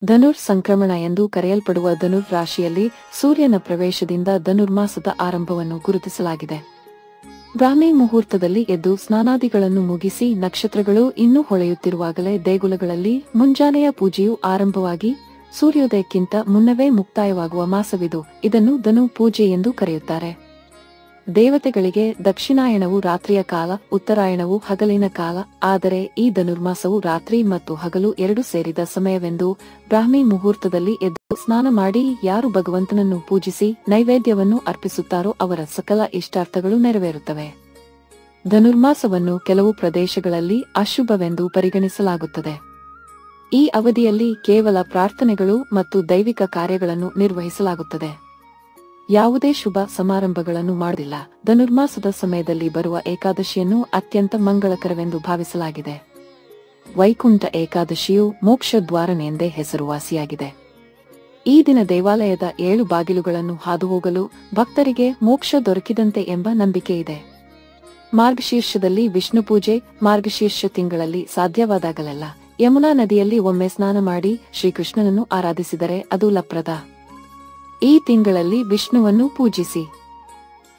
ಧನುರ್ ಸಂಕ್ರಮಣ ಎಂದು ಕರೆಯಲ್ಪಡುವ ಧನುರ್ ರಾಶಿಯಲ್ಲಿ ಸೂರ್ಯನ ಪ್ರವೇಶದಿಂದ ಧನುರ್ಮಾಸದ ಆರಂಭವನ್ನು ಗುರುತಿಸಲಾಗಿದೆ. ಬ್ರಾಹ್ಮಿ ಮುಹೂರ್ತದಲ್ಲಿ ಎದ್ದು ಸ್ನಾನಾದಿಗಳನ್ನು ಮುಗಿಸಿ ನಕ್ಷತ್ರಗಳು ಇನ್ನೂ ಹೊಳೆಯುತ್ತಿರುವಾಗಲೇ ದೇಗುಲಗಳಲ್ಲಿ ಮುಂಜಾನೆಯ ಪೂಜೆಯು ಆರಂಭವಾಗಿ ಸೂರ್ಯೋದಯಕ್ಕಿಂತ ಮುನ್ನವೇ ಮುಕ್ತಾಯವಾಗುವ ಮಾಸವಿದು. ಇದನ್ನು ಧನು ಪೂಜೆ ಎಂದು ಕರೆಯುತ್ತಾರೆ. ದೇವತೆಗಳಿಗೆ ದಕ್ಷಿಣಾಯಣವು ರಾತ್ರಿಯ ಕಾಲ, ಉತ್ತರಾಯಣವು ಹಗಲಿನ ಕಾಲ. ಆದರೆ ಈ ಧನುರ್ಮಾಸವು ರಾತ್ರಿ ಮತ್ತು ಹಗಲು ಎರಡು ಸೇರಿದ ಸಮಯವೆಂದು ಬ್ರಾಹ್ಮಿ ಮುಹೂರ್ತದಲ್ಲಿ ಎದ್ದು ಸ್ನಾನ ಮಾಡಿ ಯಾರು ಭಗವಂತನನ್ನು ಪೂಜಿಸಿ ನೈವೇದ್ಯವನ್ನು ಅರ್ಪಿಸುತ್ತಾರೋ ಅವರ ಸಕಲ ಇಷ್ಟಾರ್ಥಗಳು ನೆರವೇರುತ್ತವೆ. ಧನುರ್ಮಾಸವನ್ನು ಕೆಲವು ಪ್ರದೇಶಗಳಲ್ಲಿ ಅಶುಭವೆಂದು ಪರಿಗಣಿಸಲಾಗುತ್ತದೆ. ಈ ಅವಧಿಯಲ್ಲಿ ಕೇವಲ ಪ್ರಾರ್ಥನೆಗಳು ಮತ್ತು ದೈವಿಕ ಕಾರ್ಯಗಳನ್ನು ನಿರ್ವಹಿಸಲಾಗುತ್ತದೆ. ಯಾವುದೇ ಶುಭ ಸಮಾರಂಭಗಳನ್ನು ಮಾಡುವುದಿಲ್ಲ. ಧನುರ್ಮಾಸದ ಸಮಯದಲ್ಲಿ ಬರುವ ಏಕಾದಶಿಯನ್ನು ಅತ್ಯಂತ ಮಂಗಳಕರವೆಂದು ಭಾವಿಸಲಾಗಿದೆ. ವೈಕುಂಠ ಏಕಾದಶಿಯು ಮೋಕ್ಷ ದ್ವಾರನೆಂದೇ ಹೆಸರುವಾಸಿಯಾಗಿದೆ. ಈ ದಿನ ದೇವಾಲಯದ 7 ಬಾಗಿಲುಗಳನ್ನು ಹಾದುಹೋಗಲು ಭಕ್ತರಿಗೆ ಮೋಕ್ಷ ದೊರಕಿದಂತೆ ಎಂಬ ನಂಬಿಕೆ ಇದೆ. ಮಾರ್ಗಶೀರ್ಷದಲ್ಲಿ ವಿಷ್ಣು ಪೂಜೆ. ಮಾರ್ಗಶೀರ್ಷ ತಿಂಗಳಲ್ಲಿ ಸಾಧ್ಯವಾದಾಗಲೆಲ್ಲ ಯಮುನಾ ನದಿಯಲ್ಲಿ ಒಮ್ಮೆ ಸ್ನಾನ ಮಾಡಿ ಶ್ರೀಕೃಷ್ಣನನ್ನು ಆರಾಧಿಸಿದರೆ ಅದು ಲಪ್ರದ. ಈ ತಿಂಗಳಲ್ಲಿ ವಿಷ್ಣುವನ್ನು ಪೂಜಿಸಿ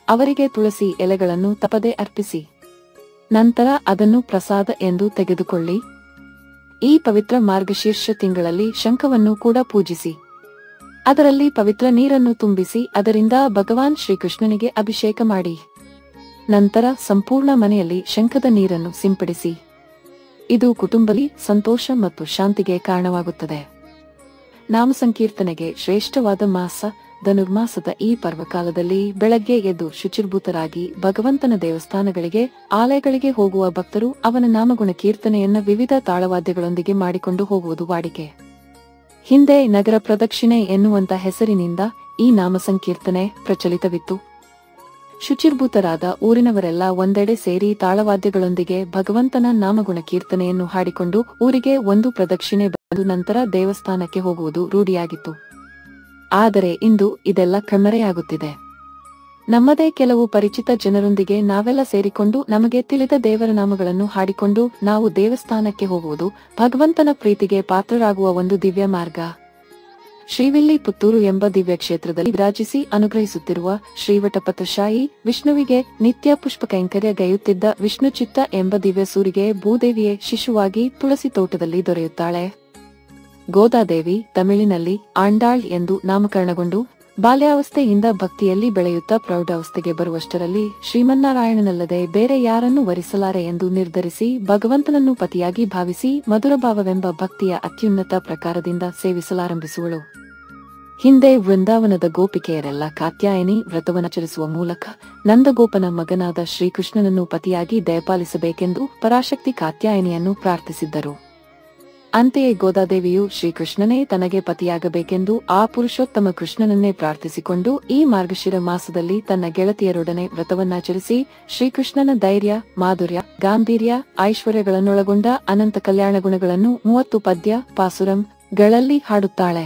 ಅವರಿಗೆ ತುಳಸಿ ಎಲೆಗಳನ್ನು ತಪ್ಪದೆ ಅರ್ಪಿಸಿ ನಂತರ ಅದನ್ನು ಪ್ರಸಾದ ಎಂದು ತೆಗೆದುಕೊಳ್ಳಿ. ಈ ಪವಿತ್ರ ಮಾರ್ಗಶೀರ್ಷ ತಿಂಗಳಲ್ಲಿ ಶಂಖವನ್ನು ಕೂಡ ಪೂಜಿಸಿ ಅದರಲ್ಲಿ ಪವಿತ್ರ ನೀರನ್ನು ತುಂಬಿಸಿ ಅದರಿಂದ ಭಗವಾನ್ ಶ್ರೀಕೃಷ್ಣನಿಗೆ ಅಭಿಷೇಕ ಮಾಡಿ ನಂತರ ಸಂಪೂರ್ಣ ಮನೆಯಲ್ಲಿ ಶಂಖದ ನೀರನ್ನು ಸಿಂಪಡಿಸಿ. ಇದು ಕುಟುಂಬದಲ್ಲಿ ಸಂತೋಷ ಮತ್ತು ಶಾಂತಿಗೆ ಕಾರಣವಾಗುತ್ತದೆ. ನಾಮ ಸಂಕೀರ್ತನೆಗೆ ಶ್ರೇಷ್ಠವಾದ ಮಾಸ ಧನುರ್ಮಾಸದ ಈ ಪರ್ವಕಾಲದಲ್ಲಿ ಬೆಳಗ್ಗೆ ಎದ್ದು ಶುಚಿರ್ಭೂತರಾಗಿ ಭಗವಂತನ ದೇವಸ್ಥಾನಗಳಿಗೆ, ಆಲಯಗಳಿಗೆ ಹೋಗುವ ಭಕ್ತರು ಅವನ ನಾಮಗುಣ ಕೀರ್ತನೆಯನ್ನ ವಿವಿಧ ತಾಳವಾದ್ಯಗಳೊಂದಿಗೆ ಮಾಡಿಕೊಂಡು ಹೋಗುವುದು ವಾಡಿಕೆ. ಹಿಂದೆ ನಗರ ಪ್ರದಕ್ಷಿಣೆ ಎನ್ನುವಂತ ಹೆಸರಿನಿಂದ ಈ ನಾಮ ಸಂಕೀರ್ತನೆ ಪ್ರಚಲಿತವಿತ್ತು. ಶುಚಿರ್ಭೂತರಾದ ಊರಿನವರೆಲ್ಲ ಒಂದೆಡೆ ಸೇರಿ ತಾಳವಾದ್ಯಗಳೊಂದಿಗೆ ಭಗವಂತನ ನಾಮಗುಣ ಕೀರ್ತನೆಯನ್ನು ಹಾಡಿಕೊಂಡು ಊರಿಗೆ ಒಂದು ಪ್ರದಕ್ಷಿಣೆ ಬಂದು ನಂತರ ದೇವಸ್ಥಾನಕ್ಕೆ ಹೋಗುವುದು ರೂಢಿಯಾಗಿತ್ತು. ಆದರೆ ಇಂದು ಇದೆಲ್ಲ ಕಣ್ಮರೆಯಾಗುತ್ತಿದೆ. ನಮ್ಮದೇ ಕೆಲವು ಪರಿಚಿತ ಜನರೊಂದಿಗೆ ನಾವೆಲ್ಲ ಸೇರಿಕೊಂಡು ನಮಗೆ ತಿಳಿದ ದೇವರ ನಾಮಗಳನ್ನು ಹಾಡಿಕೊಂಡು ನಾವು ದೇವಸ್ಥಾನಕ್ಕೆ ಹೋಗುವುದು ಭಗವಂತನ ಪ್ರೀತಿಗೆ ಪಾತ್ರರಾಗುವ ಒಂದು ದಿವ್ಯ ಮಾರ್ಗ. ಶ್ರೀವಿಲ್ಲಿ ಪುತ್ತೂರು ಎಂಬ ದಿವ್ಯ ಕ್ಷೇತ್ರದಲ್ಲಿ ವಿರಾಜಿಸಿ ಅನುಗ್ರಹಿಸುತ್ತಿರುವ ಶ್ರೀವಟಪತ್ರಶಾಹಿ ವಿಷ್ಣುವಿಗೆ ನಿತ್ಯ ಪುಷ್ಪ ಕೈಂಕರ್ಯ ಗೈಯುತ್ತಿದ್ದ ವಿಷ್ಣುಚಿತ್ತ ಎಂಬ ದಿವ್ಯ ಸೂರಿಗೆ ಭೂದೇವಿಯೇ ಶಿಶುವಾಗಿ ತುಳಸಿ ತೋಟದಲ್ಲಿ ದೊರೆಯುತ್ತಾಳೆ. ಗೋದಾದೇವಿ ತಮಿಳಿನಲ್ಲಿ ಆಂಡಾಳ್ ಎಂದು ನಾಮಕರಣಗೊಂಡು ಬಾಲ್ಯಾವಸ್ಥೆಯಿಂದ ಭಕ್ತಿಯಲ್ಲಿ ಬೆಳೆಯುತ್ತಾ ಪ್ರೌಢಾವಸ್ಥೆಗೆ ಬರುವಷ್ಟರಲ್ಲಿ ಶ್ರೀಮನ್ನಾರಾಯಣನಲ್ಲದೆ ಬೇರೆ ಯಾರನ್ನೂ ವರಿಸಲಾರೆ ಎಂದು ನಿರ್ಧರಿಸಿ ಭಗವಂತನನ್ನು ಪತಿಯಾಗಿ ಭಾವಿಸಿ ಮಧುರಭಾವವೆಂಬ ಭಕ್ತಿಯ ಅತ್ಯುನ್ನತ ಪ್ರಕಾರದಿಂದ ಸೇವಿಸಲಾರಂಭಿಸುವಳು. ಹಿಂದೆ ವೃಂದಾವನದ ಗೋಪಿಕೆಯರೆಲ್ಲ ಕಾತ್ಯಾಯನಿ ವ್ರತವನ್ನಾಚರಿಸುವ ಮೂಲಕ ನಂದಗೋಪನ ಮಗನಾದ ಶ್ರೀಕೃಷ್ಣನನ್ನು ಪತಿಯಾಗಿ ದಯಪಾಲಿಸಬೇಕೆಂದು ಪರಾಶಕ್ತಿ ಕಾತ್ಯಾಯನಿಯನ್ನು ಪ್ರಾರ್ಥಿಸಿದ್ದರು. ಅಂತೆಯೇ ಗೋದಾದೇವಿಯು ಶ್ರೀಕೃಷ್ಣನೇ ತನಗೆ ಪತಿಯಾಗಬೇಕೆಂದು ಆ ಪುರುಷೋತ್ತಮ ಕೃಷ್ಣನನ್ನೇ ಪ್ರಾರ್ಥಿಸಿಕೊಂಡು ಈ ಮಾರ್ಗಶಿರ ಮಾಸದಲ್ಲಿ ತನ್ನ ಗೆಳತಿಯರೊಡನೆ ವ್ರತವನ್ನಾಚರಿಸಿ ಶ್ರೀಕೃಷ್ಣನ ಧೈರ್ಯ, ಮಾಧುರ್ಯ, ಗಾಂಭೀರ್ಯ, ಐಶ್ವರ್ಯಗಳನ್ನೊಳಗೊಂಡ ಅನಂತ ಕಲ್ಯಾಣ ಗುಣಗಳನ್ನು 30 ಪದ್ಯ ಪಾಸುರಂ ಗಳಲ್ಲಿ ಹಾಡುತ್ತಾಳೆ.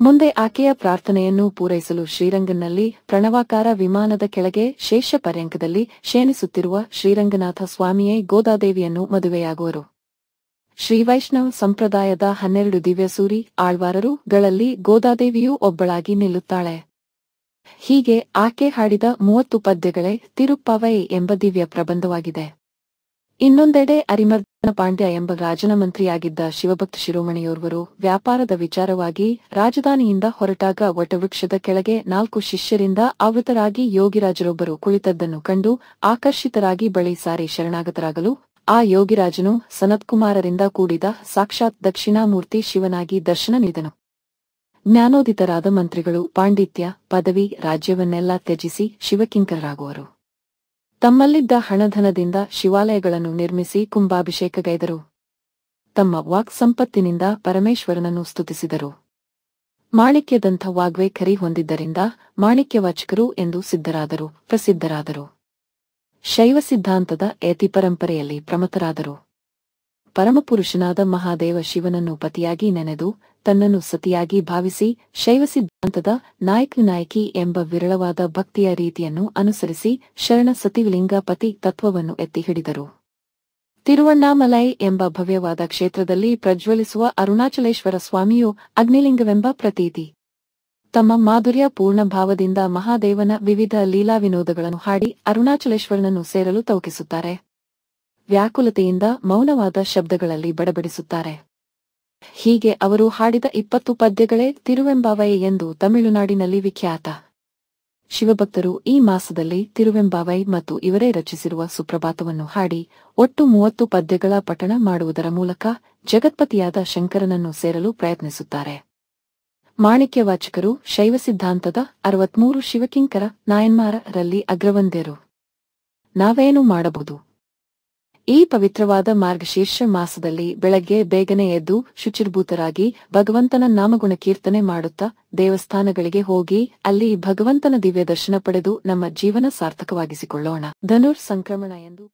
ಮುಂದೆ ಆಕೆಯ ಪ್ರಾರ್ಥನೆಯನ್ನು ಪೂರೈಸಲು ಶ್ರೀರಂಗನಲ್ಲಿ ಪ್ರಣವಾಕಾರ ವಿಮಾನದ ಕೆಳಗೆ ಶೇಷ ಪರ್ಯಂಕದಲ್ಲಿ ಶಯನಿಸುತ್ತಿರುವ ಶ್ರೀರಂಗನಾಥ ಸ್ವಾಮಿಯೇ ಗೋದಾದೇವಿಯನ್ನು ಮದುವೆಯಾಗುವರು. ಶ್ರೀವೈಷ್ಣವ ಸಂಪ್ರದಾಯದ 12 ದಿವ್ಯಸೂರಿ ಆಳ್ವಾರರು ಗಳಲ್ಲಿ ಗೋದಾದೇವಿಯೂ ಒಬ್ಬಳಾಗಿ ನಿಲ್ಲುತ್ತಾಳೆ. ಹೀಗೆ ಆಕೆ ಹಾಡಿದ 30 ಪದ್ಯಗಳೇ ತಿರುಪ್ಪಾವೈ ಎಂಬ ದಿವ್ಯ ಪ್ರಬಂಧವಾಗಿದೆ. ಇನ್ನೊಂದೆಡೆ ಅರಿಮರ್ದನ ಪಾಂಡ್ಯ ಎಂಬ ರಾಜನ ಮಂತ್ರಿಯಾಗಿದ್ದ ಶಿವಭಕ್ತ ಶಿರೋಮಣಿಯೋರ್ವರು ವ್ಯಾಪಾರದ ವಿಚಾರವಾಗಿ ರಾಜಧಾನಿಯಿಂದ ಹೊರಟಾಗ ವಟವೃಕ್ಷದ ಕೆಳಗೆ 4 ಶಿಷ್ಯರಿಂದ ಆವೃತರಾಗಿ ಯೋಗಿರಾಜರೊಬ್ಬರು ಕುಳಿತದ್ದನ್ನು ಕಂಡು ಆಕರ್ಷಿತರಾಗಿ ಬಳಿ ಸಾರಿ ಶರಣಾಗತರಾಗಲು ಆ ಯೋಗಿರಾಜನು ಸನತ್ಕುಮಾರರಿಂದ ಕೂಡಿದ ಸಾಕ್ಷಾತ್ ದಕ್ಷಿಣಾಮೂರ್ತಿ ಶಿವನಾಗಿ ದರ್ಶನ ನೀಡಿದನು. ಜ್ಞಾನೋದಿತರಾದ ಮಂತ್ರಿಗಳು ಪಾಂಡಿತ್ಯ, ಪದವಿ, ರಾಜ್ಯವನ್ನೆಲ್ಲ ತ್ಯಜಿಸಿ ಶಿವಕಿಂಕರರಾಗುವರು. ತಮ್ಮಲ್ಲಿದ್ದ ಹಣಧನದಿಂದ ಶಿವಾಲಯಗಳನ್ನು ನಿರ್ಮಿಸಿ ಕುಂಭಾಭಿಷೇಕಗೈದರು. ತಮ್ಮ ವಾಕ್ ಸಂಪತ್ತಿನಿಂದ ಪರಮೇಶ್ವರನನ್ನು ಸ್ತುತಿಸಿದರು. ಮಾಣಿಕ್ಯದಂಥ ವಾಗ್ವೈಖರಿ ಹೊಂದಿದ್ದರಿಂದ ಮಾಣಿಕ್ಯವಾಚಕರು ಎಂದು ಪ್ರಸಿದ್ಧರಾದರು. ಶೈವ ಸಿದ್ಧಾಂತದ ಯತಿ ಪರಂಪರೆಯಲ್ಲಿ ಪ್ರಮಥರಾದರು. ಪರಮಪುರುಷನಾದ ಮಹಾದೇವ ಶಿವನನ್ನು ಪತಿಯಾಗಿ ನೆನೆದು ತನ್ನನ್ನು ಸತಿಯಾಗಿ ಭಾವಿಸಿ ಶೈವ ಸಿದ್ಧಾಂತದ ನಾಯಕಿ ಎಂಬ ವಿರಳವಾದ ಭಕ್ತಿಯ ರೀತಿಯನ್ನು ಅನುಸರಿಸಿ ಶರಣ ಸತಿಲಿಂಗ ಪತಿ ತತ್ವವನ್ನು ಎತ್ತಿ ಹಿಡಿದರು. ತಿರುವಣ್ಣಾಮಲೈ ಎಂಬ ಭವ್ಯವಾದ ಕ್ಷೇತ್ರದಲ್ಲಿ ಪ್ರಜ್ವಲಿಸುವ ಅರುಣಾಚಲೇಶ್ವರ ಸ್ವಾಮಿಯು ಅಗ್ನಿಲಿಂಗವೆಂಬ ಪ್ರತೀತಿ. ತಮ್ಮ ಮಾಧುರ್ಯ ಪೂರ್ಣ ಭಾವದಿಂದ ಮಹಾದೇವನ ವಿವಿಧ ಲೀಲಾ ವಿನೋದಗಳನ್ನು ಹಾಡಿ ಅರುಣಾಚಲೇಶ್ವರನನ್ನು ಸೇರಲು ತವಕಿಸುತ್ತಾರೆ. ವ್ಯಾಕುಲತೆಯಿಂದ ಮೌನವಾದ ಶಬ್ದಗಳಲ್ಲಿ ಬಡಬಡಿಸುತ್ತಾರೆ. ಹೀಗೆ ಅವರು ಹಾಡಿದ 20 ಪದ್ಯಗಳೇ ತಿರುವೆಂಬಾವೈ ಎಂದು ತಮಿಳುನಾಡಿನಲ್ಲಿ ವಿಖ್ಯಾತ. ಶಿವಭಕ್ತರು ಈ ಮಾಸದಲ್ಲಿ ತಿರುವೆಂಬಾವೈ ಮತ್ತು ಇವರೇ ರಚಿಸಿರುವ ಸುಪ್ರಭಾತವನ್ನು ಹಾಡಿ ಒಟ್ಟು 30 ಪದ್ಯಗಳ ಪಠಣ ಮಾಡುವುದರ ಮೂಲಕ ಜಗತ್ಪತಿಯಾದ ಶಂಕರನನ್ನು ಸೇರಲು ಪ್ರಯತ್ನಿಸುತ್ತಾರೆ. ಮಾಣಿಕ್ಯವಾಚಕರು ಶೈವ ಸಿದ್ಧಾಂತದ 63 ಶಿವಕಿಂಕರ ನಾಯನ್ಮಾರರಲ್ಲಿ ಅಗ್ರವಂದ್ಯರು. ನಾವೇನು ಮಾಡಬಹುದು? ಈ ಪವಿತ್ರವಾದ ಮಾರ್ಗಶೀರ್ಷ ಮಾಸದಲ್ಲಿ ಬೆಳಗ್ಗೆ ಬೇಗನೆ ಎದ್ದು ಶುಚಿರ್ಭೂತರಾಗಿ ಭಗವಂತನ ನಾಮಗುಣ ಕೀರ್ತನೆ ಮಾಡುತ್ತಾ ದೇವಸ್ಥಾನಗಳಿಗೆ ಹೋಗಿ ಅಲ್ಲಿ ಭಗವಂತನ ದಿವ್ಯ ದರ್ಶನ ಪಡೆದು ನಮ್ಮ ಜೀವನ ಸಾರ್ಥಕವಾಗಿಸಿಕೊಳ್ಳೋಣ. ಧನುರ್ ಸಂಕ್ರಮಣ ಎಂದು